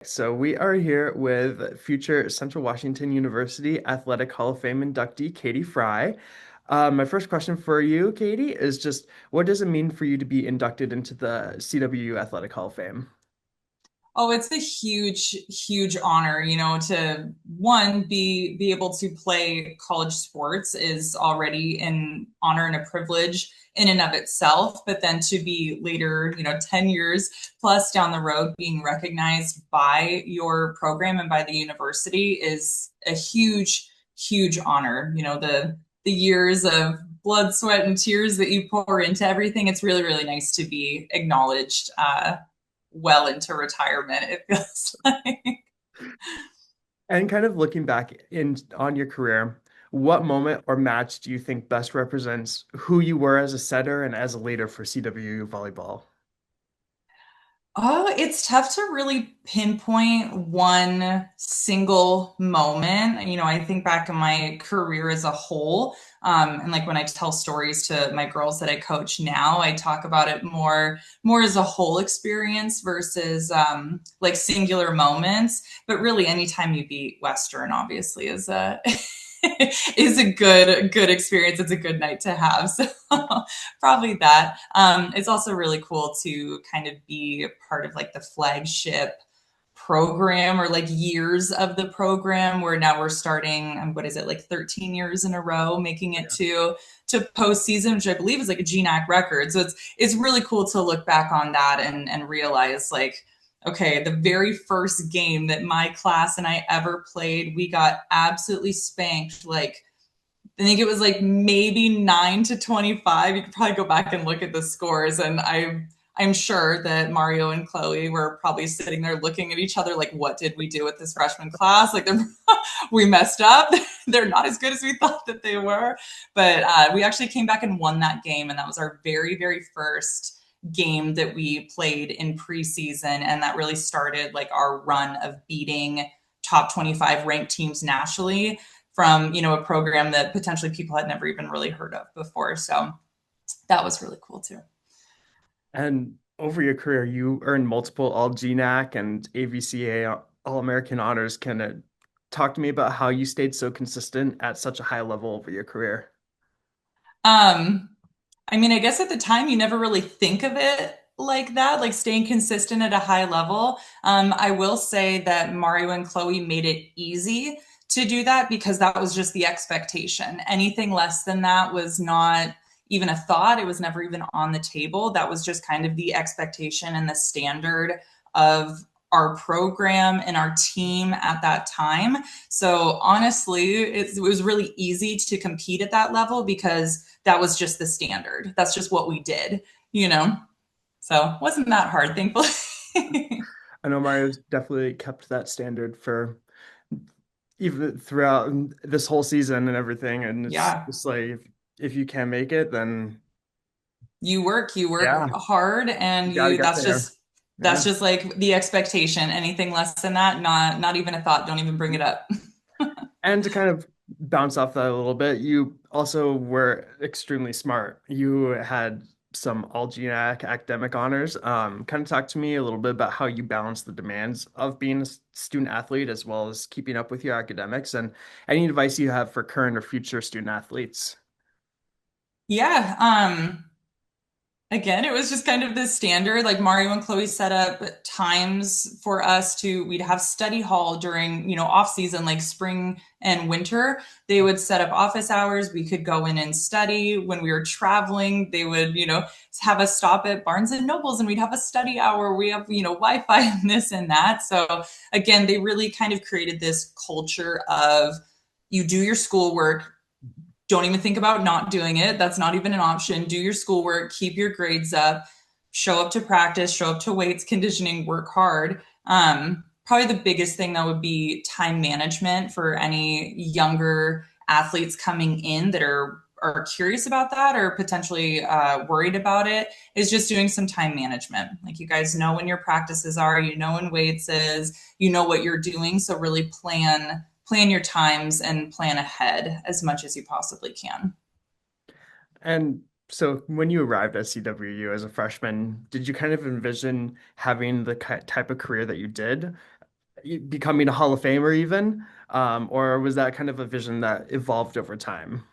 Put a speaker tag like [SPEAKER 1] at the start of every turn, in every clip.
[SPEAKER 1] So we are here with future Central Washington University Athletic Hall of Fame inductee Catie Fry. My first question for you, Catie, is just what does it mean for you to be inducted into the CWU Athletic Hall of Fame?
[SPEAKER 2] Oh, it's a huge, huge honor, to one be able to play college sports is already an honor and a privilege in and of itself. But then to be later, 10 years plus down the road, being recognized by your program and by the university is a huge, huge honor. The years of blood, sweat, and tears that you pour into everything, it's really, really nice to be acknowledged. Well into retirement, it feels like.
[SPEAKER 1] And kind of looking back in on your career, what moment or match do you think best represents who you were as a setter and as a leader for CWU volleyball?
[SPEAKER 2] Oh, it's tough to really pinpoint one single moment. I think back in my career as a whole, and like when I tell stories to my girls that I coach now, I talk about it more as a whole experience versus like singular moments. But really, anytime you beat Western, obviously, is a is a good experience. It's a good night to have. So probably that. It's also really cool to kind of be part of like the flagship program or like years of the program where now we're starting what is it, like 13 years in a row making it
[SPEAKER 1] Yeah.
[SPEAKER 2] to postseason, which I believe is like a GNAC record. So it's really cool to look back on that and realize like, okay, the very first game that my class and I ever played, we got absolutely spanked. Like, I think it was like maybe 9-25. You could probably go back and look at the scores, and I'm sure that Mario and Chloe were probably sitting there looking at each other like, what did we do with this freshman class? Like, we messed up. They're not as good as we thought that they were. But we actually came back and won that game, and that was our very, very first game that we played in preseason. And that really started like our run of beating top 25 ranked teams nationally from a program that potentially people had never even really heard of before. So that was really cool too.
[SPEAKER 1] And over your career, you earned multiple All GNAC and AVCA All-American honors. Can it talk to me about how you stayed so consistent at such a high level over your career?
[SPEAKER 2] um I mean, I guess at the time you never really think of it like that, like staying consistent at a high level. I will say that Mario and Chloe made it easy to do that because that was just the expectation. Anything less than that was not even a thought. It was never even on the table. That was just kind of the expectation and the standard of our program and our team at that time. So honestly, it was really easy to compete at that level because that was just the standard. That's just what we did, you know? So it wasn't that hard, thankfully.
[SPEAKER 1] I know Mario's definitely kept that standard for even throughout this whole season and everything. And it's
[SPEAKER 2] Yeah.
[SPEAKER 1] just like if you can't make it, then
[SPEAKER 2] You work
[SPEAKER 1] yeah,
[SPEAKER 2] hard
[SPEAKER 1] you
[SPEAKER 2] and
[SPEAKER 1] got to
[SPEAKER 2] you
[SPEAKER 1] get there.
[SPEAKER 2] that's
[SPEAKER 1] Yeah.
[SPEAKER 2] just like the expectation. Anything less than that, not even a thought. Don't even bring it up.
[SPEAKER 1] And to kind of bounce off that a little bit, you also were extremely smart. You had some all GNAC academic honors. Kind of talk to me a little bit about how you balance the demands of being a student athlete as well as keeping up with your academics and any advice you have for current or future student athletes.
[SPEAKER 2] Yeah. Again, it was just kind of the standard. Like Mario and Chloe set up times for us to, we'd have study hall during, off season, like spring and winter. They would set up office hours. We could go in and study. When we were traveling, they would, have us stop at Barnes and Nobles and we'd have a study hour. We have, Wi-Fi and this and that. So again, they really kind of created this culture of you do your schoolwork, don't even think about not doing it. That's not even an option. Do your schoolwork, keep your grades up, show up to practice, show up to weights, conditioning, work hard. Probably the biggest thing that would be time management for any younger athletes coming in that are curious about that or potentially worried about it is just doing some time management. Like you guys know when your practices are, when weights is, what you're doing. So really plan your times and plan ahead as much as you possibly can.
[SPEAKER 1] And so when you arrived at CWU as a freshman, did you kind of envision having the type of career that you did? becoming a Hall of Famer even? Or was that kind of a vision that evolved over time?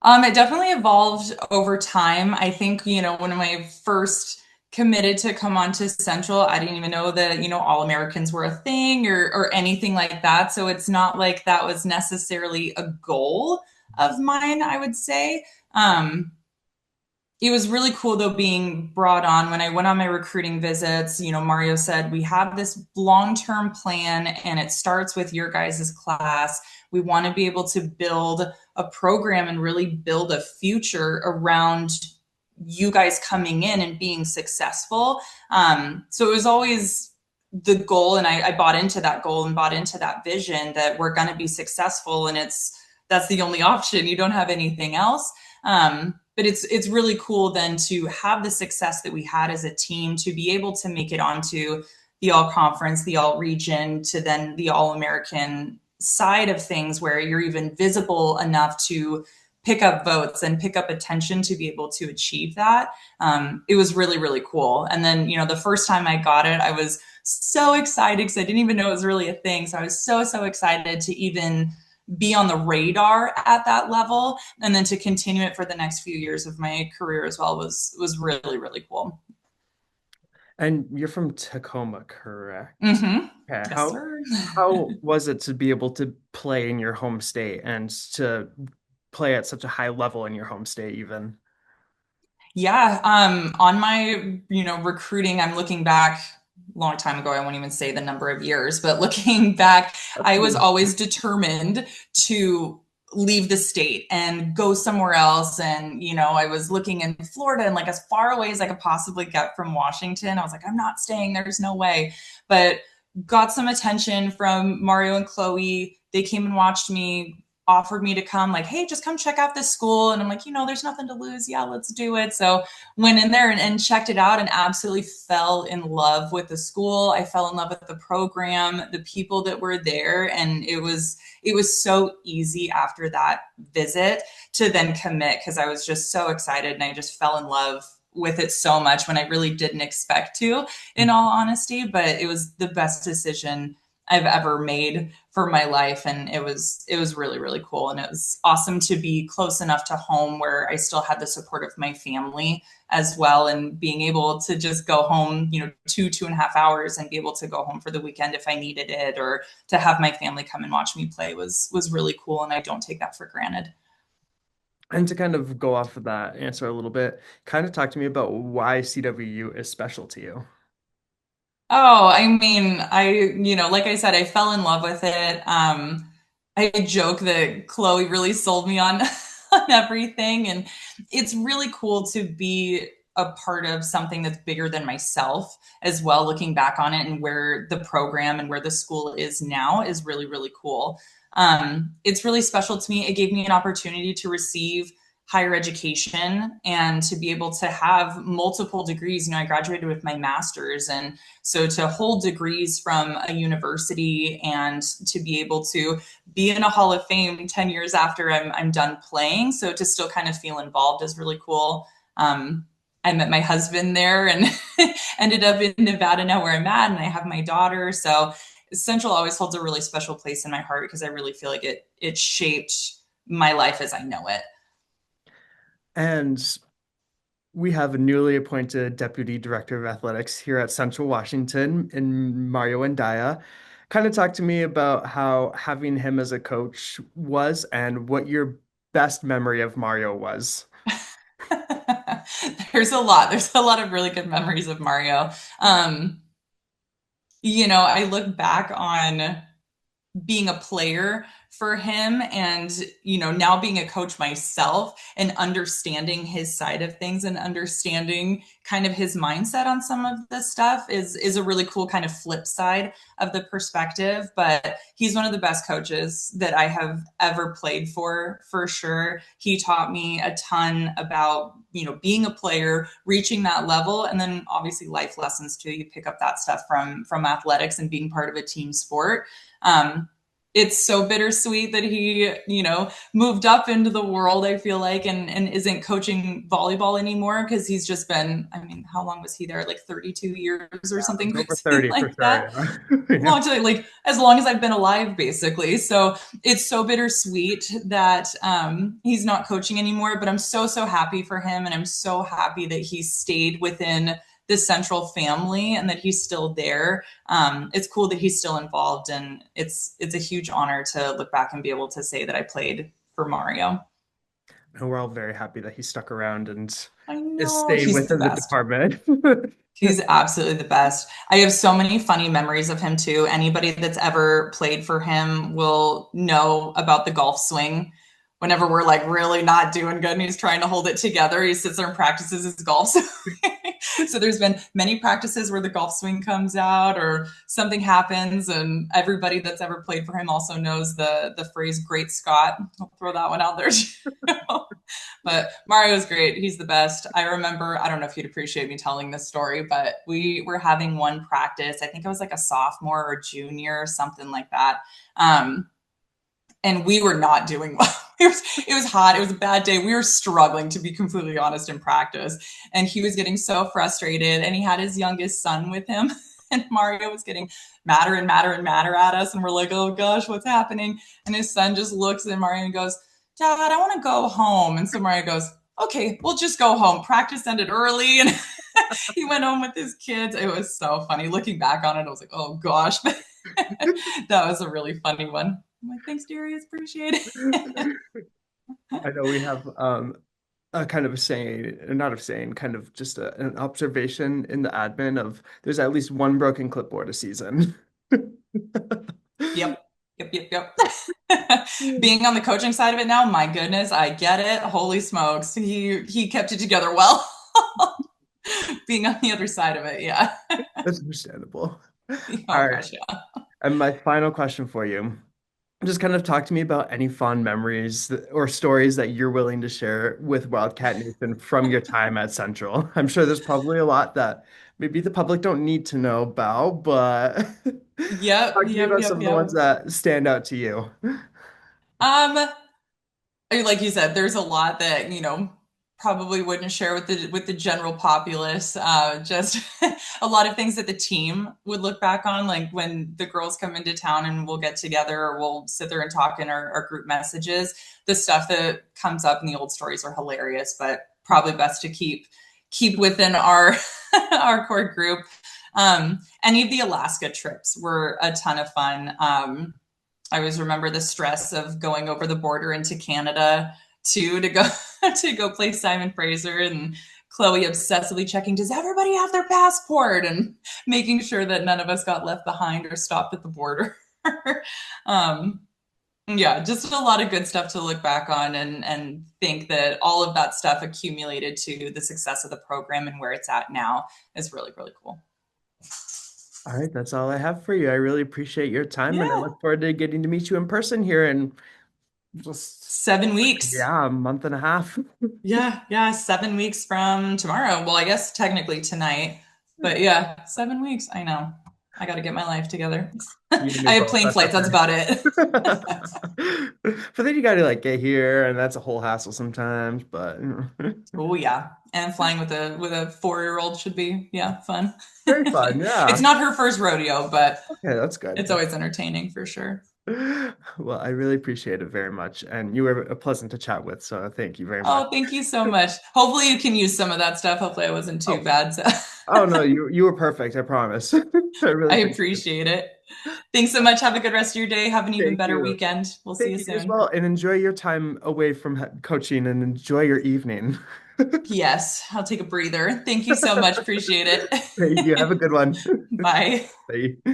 [SPEAKER 2] It definitely evolved over time. I think, when I first committed to come on to Central, I didn't even know that, All Americans were a thing or anything like that. So it's not like that was necessarily a goal of mine, I would say. Um, it was really cool though being brought on when I went on my recruiting visits. Mario said, we have this long term plan and it starts with your guys' class. We want to be able to build a program and really build a future around you guys coming in and being successful. So it was always the goal, and I bought into that goal and bought into that vision that we're going to be successful, and that's the only option. You don't have anything else. But it's really cool then to have the success that we had as a team to be able to make it onto the all conference, the all region, to then the all American side of things where you're even visible enough to pick up votes and pick up attention to be able to achieve that. It was really, really cool. And then, the first time I got it, I was so excited because I didn't even know it was really a thing. So I was so, so excited to even be on the radar at that level, and then to continue it for the next few years of my career as well was really, really cool.
[SPEAKER 1] And you're from Tacoma, correct?
[SPEAKER 2] Mm-hmm.
[SPEAKER 1] Okay.
[SPEAKER 2] Yes,
[SPEAKER 1] How
[SPEAKER 2] sir.
[SPEAKER 1] how was it to be able to play in your home state and to play at such a high level in your home state even?
[SPEAKER 2] Yeah, on my, recruiting, I'm looking back a long time ago. I won't even say the number of years, but looking back,
[SPEAKER 1] That's
[SPEAKER 2] I was
[SPEAKER 1] fine.
[SPEAKER 2] always determined to leave the state and go somewhere else. And, I was looking in Florida and like as far away as I could possibly get from Washington. I was like, I'm not staying. There's no way. But got some attention from Mario and Chloe. They came and watched me, offered me to come, like, hey, just come check out this school. And I'm like, there's nothing to lose. Yeah, let's do it. So went in there and checked it out and absolutely fell in love with the school. I fell in love with the program, the people that were there. And it was so easy after that visit to then commit because I was just so excited and I just fell in love with it so much when I really didn't expect to, in all honesty. But it was the best decision I've ever made for my life, and it was really, really cool, and it was awesome to be close enough to home where I still had the support of my family as well, and being able to just go home, 2.5 hours, and be able to go home for the weekend if I needed it, or to have my family come and watch me play was really cool, and I don't take that for granted.
[SPEAKER 1] And to kind of go off of that answer a little bit, kind of talk to me about why CWU is special to you.
[SPEAKER 2] Oh, I mean, like I said, I fell in love with it. I joke that Chloe really sold me on on everything, and it's really cool to be a part of something that's bigger than myself as well. Looking back on it and where the program and where the school is now is really, really cool. It's really special to me. It gave me an opportunity to receive higher education and to be able to have multiple degrees. I graduated with my master's, and so to hold degrees from a university and to be able to be in a Hall of Fame 10 years after I'm done playing, so to still kind of feel involved is really cool. I met my husband there and ended up in Nevada now where I'm at, and I have my daughter. So Central always holds a really special place in my heart because I really feel like it shaped my life as I know it.
[SPEAKER 1] And we have a newly appointed Deputy Director of Athletics here at Central Washington in Mario and Daya. Kind of talk to me about how having him as a coach was and what your best memory of Mario was.
[SPEAKER 2] There's a lot of really good memories of Mario. I look back on being a player for him, and now being a coach myself and understanding his side of things and understanding kind of his mindset on some of this stuff is a really cool kind of flip side of the perspective. But he's one of the best coaches that I have ever played for sure. He taught me a ton about being a player, reaching that level, and then obviously life lessons too. You pick up that stuff from athletics and being part of a team sport. um, it's so bittersweet that he, moved up into the world, I feel like, and isn't coaching volleyball anymore because he's just been, I mean, how long was he there? Like 32 years or
[SPEAKER 1] Yeah,
[SPEAKER 2] something
[SPEAKER 1] over
[SPEAKER 2] crazy
[SPEAKER 1] 30 for
[SPEAKER 2] like
[SPEAKER 1] sure.
[SPEAKER 2] that.
[SPEAKER 1] Yeah. Yeah.
[SPEAKER 2] Long time, like as long as I've been alive, basically. So it's so bittersweet that he's not coaching anymore. But I'm so happy for him, and I'm so happy that he stayed within the Central family and that he's still there. It's cool that he's still involved, and it's a huge honor to look back and be able to say that I played for Mario.
[SPEAKER 1] And we're all very happy that he stuck around and
[SPEAKER 2] I
[SPEAKER 1] is
[SPEAKER 2] know
[SPEAKER 1] stayed
[SPEAKER 2] he's the
[SPEAKER 1] within the
[SPEAKER 2] best.
[SPEAKER 1] department.
[SPEAKER 2] He's absolutely the best. I have so many funny memories of him too. Anybody that's ever played for him will know about the golf swing. Whenever we're like really not doing good and he's trying to hold it together, he sits there and practices his golf swing. So there's been many practices where the golf swing comes out or something happens, and everybody that's ever played for him also knows the phrase "Great Scott." I'll throw that one out there too. But Mario's great. He's the best. I remember, I don't know if you'd appreciate me telling this story, but we were having one practice. I think I was like a sophomore or junior or something like that. Um, and we were not doing well. It was hot. It was a bad day. We were struggling, to be completely honest, in practice. And he was getting so frustrated. And he had his youngest son with him. And Mario was getting madder and madder and madder at us. And we're like, oh gosh, what's happening? And his son just looks at Mario and goes, Dad, I want to go home. And so Mario goes, okay, we'll just go home. Practice ended early. And he went home with his kids. It was so funny. Looking back on it, I was like, oh gosh. That was a really funny one. I'm like, thanks, Darius. Appreciate it.
[SPEAKER 1] I know we have a kind of a saying, not a saying, kind of just an observation in the admin of there's at least one broken clipboard a season.
[SPEAKER 2] Yep. Yep. Being on the coaching side of it now, my goodness, I get it. Holy smokes. He kept it together well. Being on the other side of it, yeah.
[SPEAKER 1] That's understandable. All
[SPEAKER 2] Oh
[SPEAKER 1] right.
[SPEAKER 2] gosh, yeah.
[SPEAKER 1] And my final question for you. Just kind of talk to me about any fond memories or stories that you're willing to share with Wildcat Nation from your time at Central. I'm sure there's probably a lot that maybe the public don't need to know about, but
[SPEAKER 2] Yep,
[SPEAKER 1] talk to me
[SPEAKER 2] yep,
[SPEAKER 1] about
[SPEAKER 2] yep,
[SPEAKER 1] some of the ones
[SPEAKER 2] yep.
[SPEAKER 1] that stand out to you.
[SPEAKER 2] Um, like you said, there's a lot that probably wouldn't share with the general populace. Just a lot of things that the team would look back on, like when the girls come into town and we'll get together or we'll sit there and talk in our group messages. The stuff that comes up in the old stories are hilarious, but probably best to keep within our our core group. Any of the Alaska trips were a ton of fun. I always remember the stress of going over the border into Canada to go to go play Simon Fraser, and Chloe obsessively checking, does everybody have their passport, and making sure that none of us got left behind or stopped at the border. um, yeah, just a lot of good stuff to look back on, and think that all of that stuff accumulated to the success of the program and where it's at now is really, really cool.
[SPEAKER 1] All right, that's all I have for you. I really appreciate your time and I
[SPEAKER 2] Yeah.
[SPEAKER 1] look forward to getting to meet you in person here in just,
[SPEAKER 2] 7 weeks.
[SPEAKER 1] yeah, a month and a half.
[SPEAKER 2] Yeah, 7 weeks from tomorrow. Well, I guess technically tonight, but yeah, 7 weeks. I know. I got to get my life together.
[SPEAKER 1] You and
[SPEAKER 2] I
[SPEAKER 1] me
[SPEAKER 2] have
[SPEAKER 1] both.
[SPEAKER 2] plane
[SPEAKER 1] That's
[SPEAKER 2] flights. That's
[SPEAKER 1] okay.
[SPEAKER 2] about it.
[SPEAKER 1] But then you got to like get here, and that's a whole hassle sometimes. But
[SPEAKER 2] Oh yeah, and flying with a 4-year old should be fun.
[SPEAKER 1] very fun.
[SPEAKER 2] It's
[SPEAKER 1] Yeah.
[SPEAKER 2] not her first rodeo, but
[SPEAKER 1] Okay, that's good.
[SPEAKER 2] it's always entertaining for sure.
[SPEAKER 1] Well, I really appreciate it very much, and you were pleasant to chat with. So thank you very much.
[SPEAKER 2] Oh, thank you so much. Hopefully you can use some of that stuff. Hopefully I wasn't too
[SPEAKER 1] Oh,
[SPEAKER 2] bad. So
[SPEAKER 1] oh no, you were perfect. I promise. I really
[SPEAKER 2] I
[SPEAKER 1] appreciate it.
[SPEAKER 2] appreciate it. Thanks so much. Have a good rest of your day. Have an even
[SPEAKER 1] Thank
[SPEAKER 2] better
[SPEAKER 1] you.
[SPEAKER 2] weekend. We'll see you
[SPEAKER 1] Thank you as
[SPEAKER 2] soon.
[SPEAKER 1] well, and enjoy your time away from coaching, and enjoy your evening.
[SPEAKER 2] Yes, I'll take a breather. Thank you so much. Appreciate
[SPEAKER 1] Thank you. Have
[SPEAKER 2] it.
[SPEAKER 1] a good one.
[SPEAKER 2] Bye.
[SPEAKER 1] Bye.